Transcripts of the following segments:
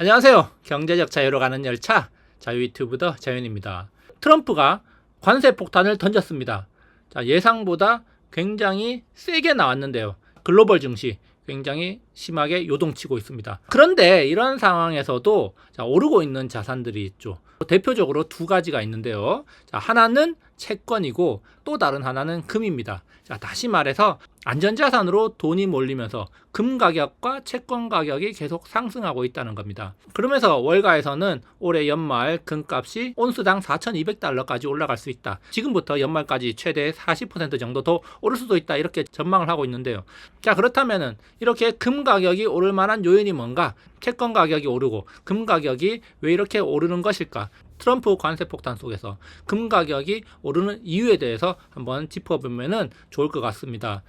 안녕하세요. 경제적 자유로 가는 열차 자유유튜브더 자윤입니다. 트럼프가 관세 폭탄을 던졌습니다. 자, 예상보다 굉장히 세게 나왔는데요. 글로벌 증시 굉장히 심하게 요동치고 있습니다. 그런데 이런 상황에서도 오르고 있는 자산들이 있죠. 대표적으로 두 가지가 있는데요. 자, 하나는 채권이고 또 다른 하나는 금입니다. 자, 다시 말해서 안전자산으로 돈이 몰리면서 금 가격과 채권 가격이 계속 상승하고 있다는 겁니다. 그러면서 월가에서는 올해 연말 금값이 온스당 4,200달러까지 올라갈 수 있다. 지금부터 연말까지 최대 40% 정도 더 오를 수도 있다. 이렇게 전망을 하고 있는데요. 자, 그렇다면은 이렇게 금 가격이 오를 만한 요인이 뭔가? 채권 가격이 오르고 금 가격이 왜 이렇게 오르는 것일까? 트럼프 관세 폭탄 속에서 금 가격이 오르는 이유에 대해서 한번 짚어보면 좋을 것 같습니다.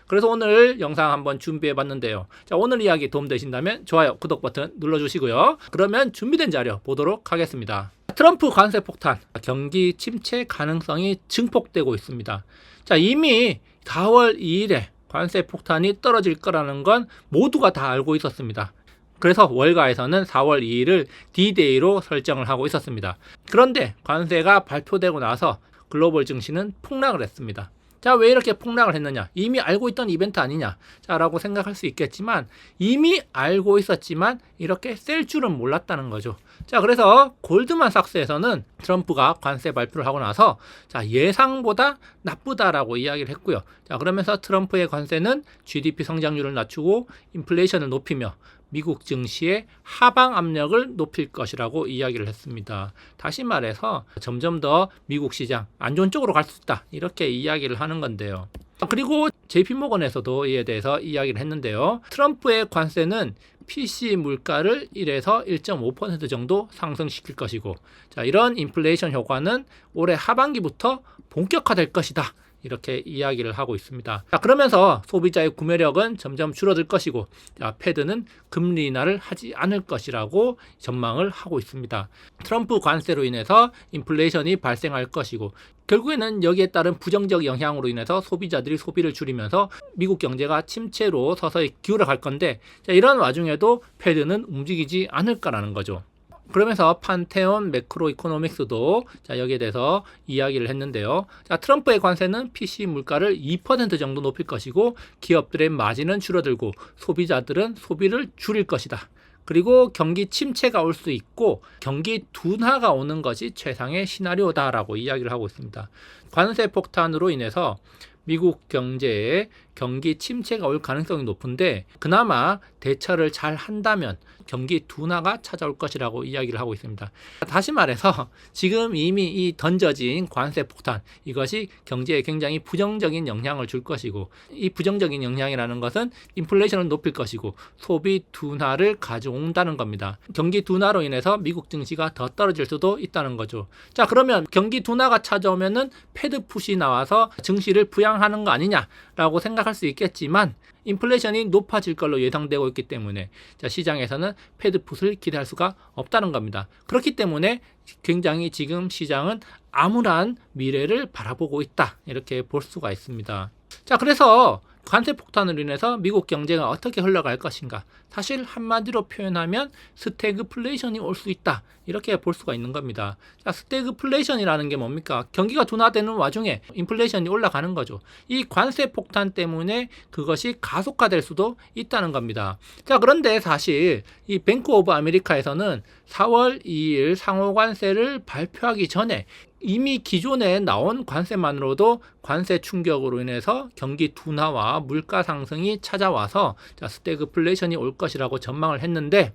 그래서 오늘 영상 한번 준비해 봤는데요. 자, 오늘 이야기 도움되신다면 좋아요, 구독 버튼 눌러주시고요. 그러면 준비된 자료 보도록 하겠습니다. 트럼프 관세 폭탄, 경기 침체 가능성이 증폭되고 있습니다. 자, 이미 4월 2일에 관세 폭탄이 떨어질 거라는 건 모두가 다 알고 있었습니다. 그래서 월가에서는 4월 2일을 D-Day로 설정을 하고 있었습니다. 그런데 관세가 발표되고 나서 글로벌 증시는 폭락을 했습니다. 자, 왜 이렇게 폭락을 했느냐? 이미 알고 있던 이벤트 아니냐? 자, 라고 생각할 수 있겠지만 이미 알고 있었지만 이렇게 셀 줄은 몰랐다는 거죠. 자, 그래서 골드만삭스에서는 트럼프가 관세 발표를 하고 나서 자, 예상보다 나쁘다라고 이야기를 했고요. 자, 그러면서 트럼프의 관세는 GDP 성장률을 낮추고 인플레이션을 높이며 미국 증시의 하방 압력을 높일 것이라고 이야기를 했습니다. 다시 말해서 점점 더 미국 시장 안 좋은 쪽으로 갈 수 있다. 이렇게 이야기를 하는 건데요. 그리고 JP모건에서도 이에 대해서 이야기를 했는데요. 트럼프의 관세는 PC 물가를 1에서 1.5% 정도 상승시킬 것이고, 자, 이런 인플레이션 효과는 올해 하반기부터 본격화될 것이다. 이렇게 이야기를 하고 있습니다. 자, 그러면서 소비자의 구매력은 점점 줄어들 것이고, 자, 패드는 금리 인하를 하지 않을 것이라고 전망을 하고 있습니다. 트럼프 관세로 인해서 인플레이션이 발생할 것이고, 결국에는 여기에 따른 부정적 영향으로 인해서 소비자들이 소비를 줄이면서 미국 경제가 침체로 서서히 기울어갈 건데, 자, 이런 와중에도 패드는 움직이지 않을까라는 거죠. 그러면서 판테온 매크로 이코노믹스도 자, 여기에 대해서 이야기를 했는데요. 자, 트럼프의 관세는 PC 물가를 2% 정도 높일 것이고 기업들의 마진은 줄어들고 소비자들은 소비를 줄일 것이다. 그리고 경기 침체가 올 수 있고 경기 둔화가 오는 것이 최상의 시나리오다라고 이야기를 하고 있습니다. 관세 폭탄으로 인해서 미국 경제에 경기 침체가 올 가능성이 높은데 그나마 대처를 잘 한다면 경기 둔화가 찾아올 것이라고 이야기를 하고 있습니다. 다시 말해서 지금 이미 이 던져진 관세 폭탄 이것이 경제에 굉장히 부정적인 영향을 줄 것이고 이 부정적인 영향이라는 것은 인플레이션을 높일 것이고 소비 둔화를 가져온다는 겁니다. 경기 둔화로 인해서 미국 증시가 더 떨어질 수도 있다는 거죠. 자, 그러면 경기 둔화가 찾아오면은 패드 풋이 나와서 증시를 부양하는 거 아니냐라고 생각할 수 있겠지만 인플레이션이 높아질 걸로 예상되고 있기 때문에 자, 시장에서는 패드풋을 기대할 수가 없다는 겁니다. 그렇기 때문에 굉장히 지금 시장은 암울한 미래를 바라보고 있다. 이렇게 볼 수가 있습니다. 자, 그래서 관세 폭탄으로 인해서 미국 경제가 어떻게 흘러갈 것인가? 사실 한마디로 표현하면 스태그플레이션이 올 수 있다. 이렇게 볼 수가 있는 겁니다. 자, 스태그플레이션이라는 게 뭡니까? 경기가 둔화되는 와중에 인플레이션이 올라가는 거죠. 이 관세 폭탄 때문에 그것이 가속화될 수도 있다는 겁니다. 자, 그런데 사실 이 뱅크 오브 아메리카에서는 4월 2일 상호관세를 발표하기 전에 이미 기존에 나온 관세만으로도 관세 충격으로 인해서 경기 둔화와 물가 상승이 찾아와서 자, 스태그플레이션이 올 것이라고 전망을 했는데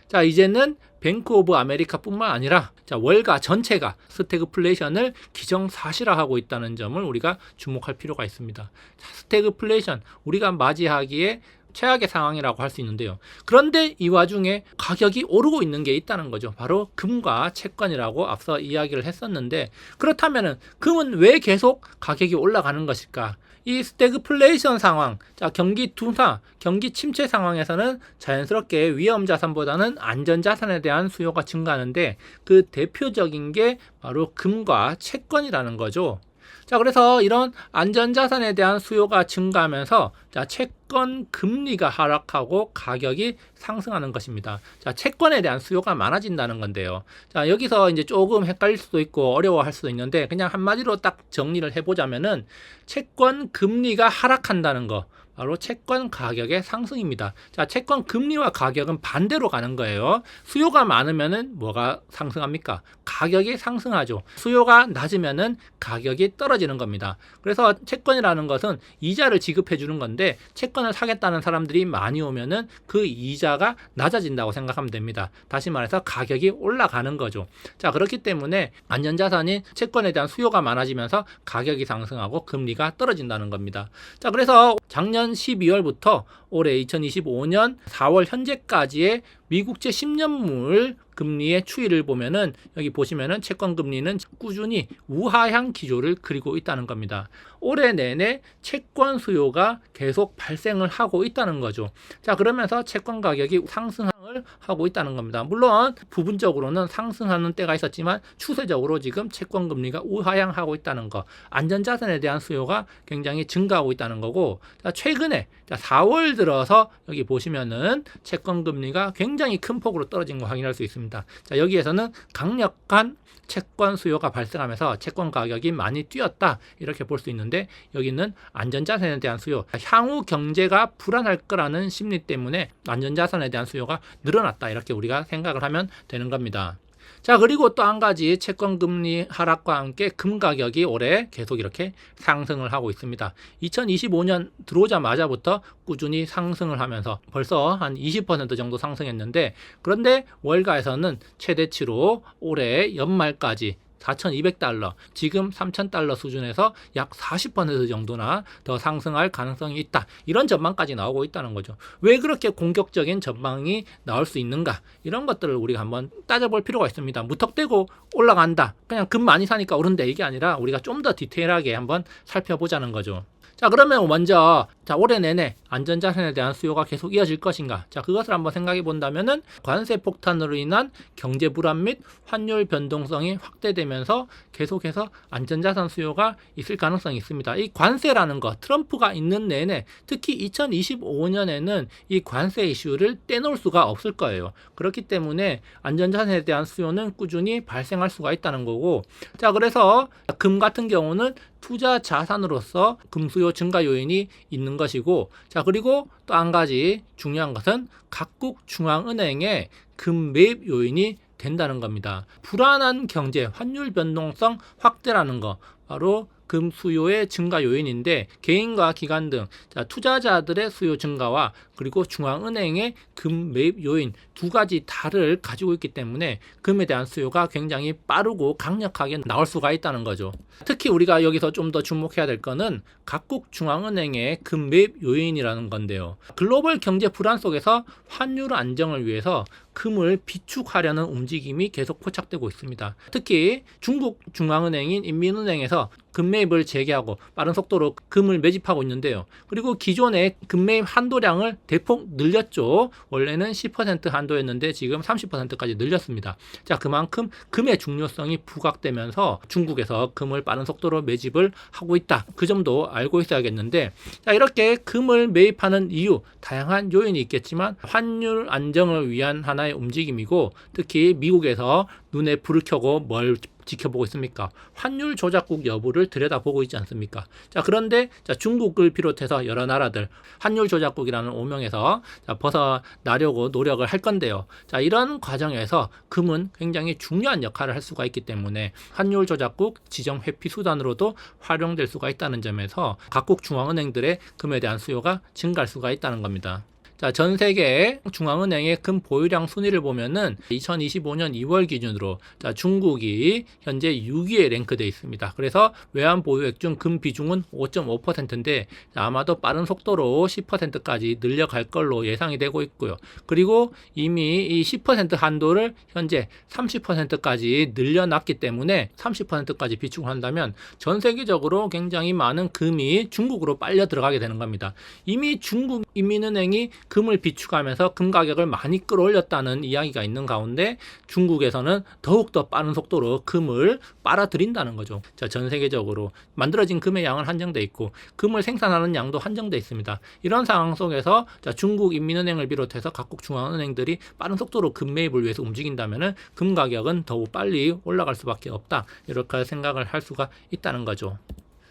자, 이제는 뱅크 오브 아메리카뿐만 아니라 자, 월가 전체가 스태그플레이션을 기정사실화하고 있다는 점을 우리가 주목할 필요가 있습니다. 자, 스태그플레이션 우리가 맞이하기에 최악의 상황이라고 할 수 있는데요. 그런데 이 와중에 가격이 오르고 있는 게 있다는 거죠. 바로 금과 채권이라고 앞서 이야기를 했었는데 그렇다면 금은 왜 계속 가격이 올라가는 것일까? 이 스태그플레이션 상황, 자, 경기 둔화, 경기 침체 상황에서는 자연스럽게 위험 자산보다는 안전 자산에 대한 수요가 증가하는데 그 대표적인 게 바로 금과 채권이라는 거죠. 자, 그래서 이런 안전자산에 대한 수요가 증가하면서 자, 채권 금리가 하락하고 가격이 상승하는 것입니다. 자, 채권에 대한 수요가 많아진다는 건데요. 자, 여기서 이제 조금 헷갈릴 수도 있고 어려워할 수도 있는데 그냥 한마디로 딱 정리를 해보자면은 채권 금리가 하락한다는 거. 바로 채권 가격의 상승입니다. 자, 채권 금리와 가격은 반대로 가는 거예요. 수요가 많으면은 뭐가 상승합니까? 가격이 상승하죠. 수요가 낮으면은 가격이 떨어지는 겁니다. 그래서 채권이라는 것은 이자를 지급해 주는 건데 채권을 사겠다는 사람들이 많이 오면은 그 이자가 낮아진다고 생각하면 됩니다. 다시 말해서 가격이 올라가는 거죠. 자, 그렇기 때문에 안전자산인 채권에 대한 수요가 많아지면서 가격이 상승하고 금리가 떨어진다는 겁니다. 자, 그래서 작년 12월부터 올해 2025년 4월 현재까지의 미국채 10년물 금리의 추이를 보면은 여기 보시면은 채권 금리는 꾸준히 우하향 기조를 그리고 있다는 겁니다. 올해 내내 채권 수요가 계속 발생을 하고 있다는 거죠. 자, 그러면서 채권 가격이 상승을 하고 있다는 겁니다. 물론 부분적으로는 상승하는 때가 있었지만 추세적으로 지금 채권 금리가 우하향하고 있다는 거, 안전자산에 대한 수요가 굉장히 증가하고 있다는 거고, 자, 최근에 4월 들어서 여기 보시면은 채권 금리가 굉장히 큰 폭으로 떨어진 거 확인할 수 있습니다. 자, 여기에서는 강력한 채권 수요가 발생하면서 채권 가격이 많이 뛰었다 이렇게 볼 수 있는데, 여기는 안전자산에 대한 수요, 향후 경제가 불안할 거라는 심리 때문에 안전자산에 대한 수요가 늘어났다 이렇게 우리가 생각을 하면 되는 겁니다. 자, 그리고 또 한 가지 채권 금리 하락과 함께 금 가격이 올해 계속 이렇게 상승을 하고 있습니다. 2025년 들어오자마자부터 꾸준히 상승을 하면서 벌써 한 20% 정도 상승했는데, 그런데 월가에서는 최대치로 올해 연말까지 4,200달러, 지금 3,000달러 수준에서 약 40% 정도나 더 상승할 가능성이 있다. 이런 전망까지 나오고 있다는 거죠. 왜 그렇게 공격적인 전망이 나올 수 있는가? 이런 것들을 우리가 한번 따져볼 필요가 있습니다. 무턱대고 올라간다, 그냥 금 많이 사니까 오른다, 이게 아니라 우리가 좀 더 디테일하게 한번 살펴보자는 거죠. 자, 그러면 먼저 올해 내내 안전자산에 대한 수요가 계속 이어질 것인가? 자, 그것을 한번 생각해 본다면은 관세 폭탄으로 인한 경제 불안 및 환율 변동성이 확대되면서 계속해서 안전자산 수요가 있을 가능성이 있습니다. 이 관세라는 거, 트럼프가 있는 내내 특히 2025년에는 이 관세 이슈를 떼놓을 수가 없을 거예요. 그렇기 때문에 안전자산에 대한 수요는 꾸준히 발생할 수가 있다는 거고, 자, 그래서 금 같은 경우는 투자 자산으로서 금 수요 증가 요인이 있는 것이고, 자, 그리고 또 한 가지 중요한 것은 각국 중앙은행의 금 매입 요인이 된다는 겁니다. 불안한 경제, 환율 변동성 확대라는 거, 바로 금 수요의 증가 요인인데, 개인과 기관 등 투자자들의 수요 증가와 그리고 중앙은행의 금 매입 요인 두 가지 다를 가지고 있기 때문에 금에 대한 수요가 굉장히 빠르고 강력하게 나올 수가 있다는 거죠. 특히 우리가 여기서 좀 더 주목해야 될 거는 각국 중앙은행의 금 매입 요인이라는 건데요. 글로벌 경제 불안 속에서 환율 안정을 위해서 금을 비축하려는 움직임이 계속 포착되고 있습니다. 특히 중국 중앙은행인 인민은행에서 금매입을 재개하고 빠른 속도로 금을 매집하고 있는데요. 그리고 기존의 금매입 한도량을 대폭 늘렸죠. 원래는 10% 한도였는데 지금 30%까지 늘렸습니다. 자, 그만큼 금의 중요성이 부각되면서 중국에서 금을 빠른 속도로 매집을 하고 있다. 그 점도 알고 있어야겠는데, 자, 이렇게 금을 매입하는 이유, 다양한 요인이 있겠지만 환율 안정을 위한 하나의 움직임이고, 특히 미국에서 눈에 불을 켜고 뭘 지켜보고 있습니까? 환율 조작국 여부를 들여다보고 있지 않습니까? 자, 그런데 중국을 비롯해서 여러 나라들 환율 조작국이라는 오명에서 벗어나려고 노력을 할 건데요. 자, 이런 과정에서 금은 굉장히 중요한 역할을 할 수가 있기 때문에 환율 조작국 지정 회피 수단으로도 활용될 수가 있다는 점에서 각국 중앙은행들의 금에 대한 수요가 증가할 수가 있다는 겁니다. 자, 전 세계 중앙은행의 금 보유량 순위를 보면은 2025년 2월 기준으로 중국이 현재 6위에 랭크되어 있습니다. 그래서 외환 보유액 중 금 비중은 5.5%인데 아마도 빠른 속도로 10%까지 늘려갈 걸로 예상이 되고 있고요. 그리고 이미 이 10% 한도를 현재 30%까지 늘려놨기 때문에 30%까지 비축을 한다면 전 세계적으로 굉장히 많은 금이 중국으로 빨려 들어가게 되는 겁니다. 이미 중국 인민은행이 금을 비축하면서 금 가격을 많이 끌어올렸다는 이야기가 있는 가운데 중국에서는 더욱더 빠른 속도로 금을 빨아들인다는 거죠. 자, 전 세계적으로 만들어진 금의 양은 한정돼 있고 금을 생산하는 양도 한정돼 있습니다. 이런 상황 속에서 자, 중국 인민은행을 비롯해서 각국 중앙은행들이 빠른 속도로 금 매입을 위해서 움직인다면은 금 가격은 더욱 빨리 올라갈 수밖에 없다. 이렇게 생각을 할 수가 있다는 거죠.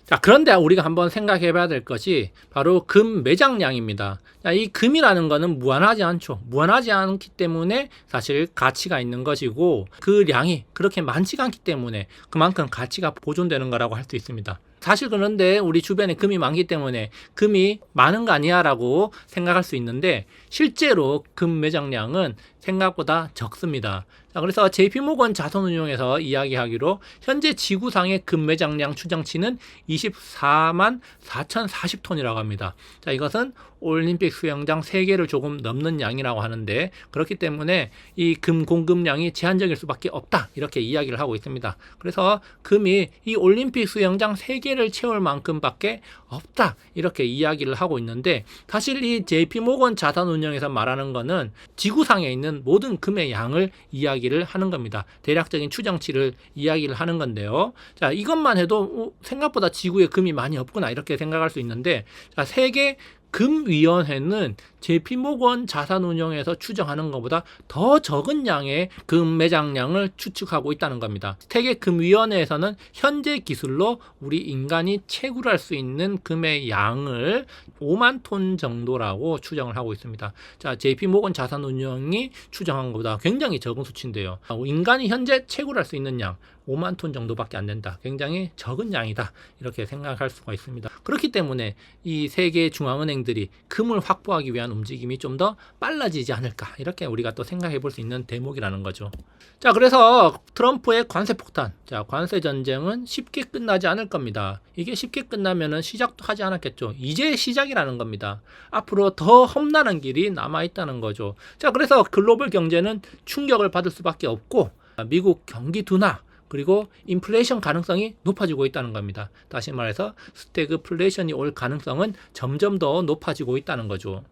자, 그런데 우리가 한번 생각해 봐야 될 것이 바로 금 매장량입니다. 자, 이 금이라는 거는 무한하지 않죠. 무한하지 않기 때문에 사실 가치가 있는 것이고 그 량이 그렇게 많지가 않기 때문에 그만큼 가치가 보존되는 거라고 할 수 있습니다. 사실 그런데 우리 주변에 금이 많기 때문에 금이 많은 거 아니야 라고 생각할 수 있는데 실제로 금 매장량은 생각보다 적습니다. 자, 그래서 JP모건 자산운용에서 이야기하기로 현재 지구상의 금 매장량 추정치는 24만 4,040톤이라고 합니다. 자, 이것은 올림픽 수영장 3개를 조금 넘는 양이라고 하는데 그렇기 때문에 이 금 공급량이 제한적일 수밖에 없다. 이렇게 이야기를 하고 있습니다. 그래서 금이 이 올림픽 수영장 3개를 채울 만큼밖에 없다. 이렇게 이야기를 하고 있는데 사실 이 JP모건 자산운용에서 말하는 거는 지구상에 있는 모든 금의 양을 이야기를 하는 겁니다. 대략적인 추정치를 이야기를 하는 건데요. 자, 이것만 해도 생각보다 지구에 금이 많이 없구나 이렇게 생각할 수 있는데 자, 세계 금위원회는 JP모건 자산운용에서 추정하는 것보다 더 적은 양의 금 매장량을 추측하고 있다는 겁니다. 세계금위원회에서는 현재 기술로 우리 인간이 채굴할 수 있는 금의 양을 5만 톤 정도라고 추정을 하고 있습니다. 자, JP모건 자산운용이 추정한 것보다 굉장히 적은 수치인데요. 인간이 현재 채굴할 수 있는 양 5만 톤 정도밖에 안 된다. 굉장히 적은 양이다. 이렇게 생각할 수가 있습니다. 그렇기 때문에 이 세계 중앙은행들이 금을 확보하기 위한 움직임이 좀 더 빨라지지 않을까. 이렇게 우리가 또 생각해 볼 수 있는 대목이라는 거죠. 자, 그래서 트럼프의 관세 폭탄. 자, 관세 전쟁은 쉽게 끝나지 않을 겁니다. 이게 쉽게 끝나면은 시작도 하지 않았겠죠. 이제 시작이라는 겁니다. 앞으로 더 험난한 길이 남아 있다는 거죠. 자, 그래서 글로벌 경제는 충격을 받을 수밖에 없고 미국 경기 둔화 그리고 인플레이션 가능성이 높아지고 있다는 겁니다. 다시 말해서 스태그플레이션이 올 가능성은 점점 더 높아지고 있다는 거죠.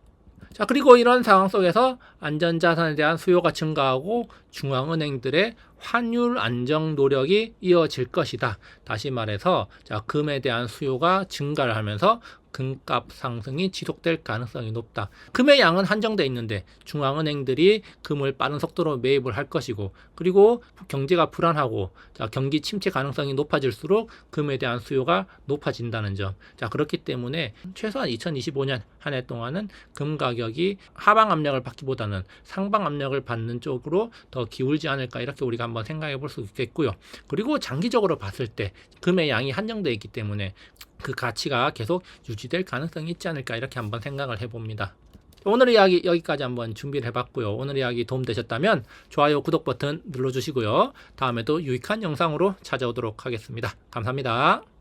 자, 그리고 이런 상황 속에서 안전자산에 대한 수요가 증가하고 중앙은행들의 환율 안정 노력이 이어질 것이다. 다시 말해서 자, 금에 대한 수요가 증가를 하면서 금값 상승이 지속될 가능성이 높다. 금의 양은 한정돼 있는데 중앙은행들이 금을 빠른 속도로 매입을 할 것이고 그리고 경제가 불안하고 자, 경기 침체 가능성이 높아질수록 금에 대한 수요가 높아진다는 점. 자, 그렇기 때문에 최소한 2025년 한 해 동안은 금 가격이 하방 압력을 받기보다는 상방 압력을 받는 쪽으로 더 기울지 않을까 이렇게 우리가 한번 생각해 볼 수 있겠고요. 그리고 장기적으로 봤을 때 금의 양이 한정되어 있기 때문에 그 가치가 계속 유지될 가능성이 있지 않을까 이렇게 한번 생각을 해봅니다. 오늘 이야기 여기까지 한번 준비를 해봤고요. 오늘 이야기 도움되셨다면 좋아요, 구독 버튼 눌러주시고요. 다음에도 유익한 영상으로 찾아오도록 하겠습니다. 감사합니다.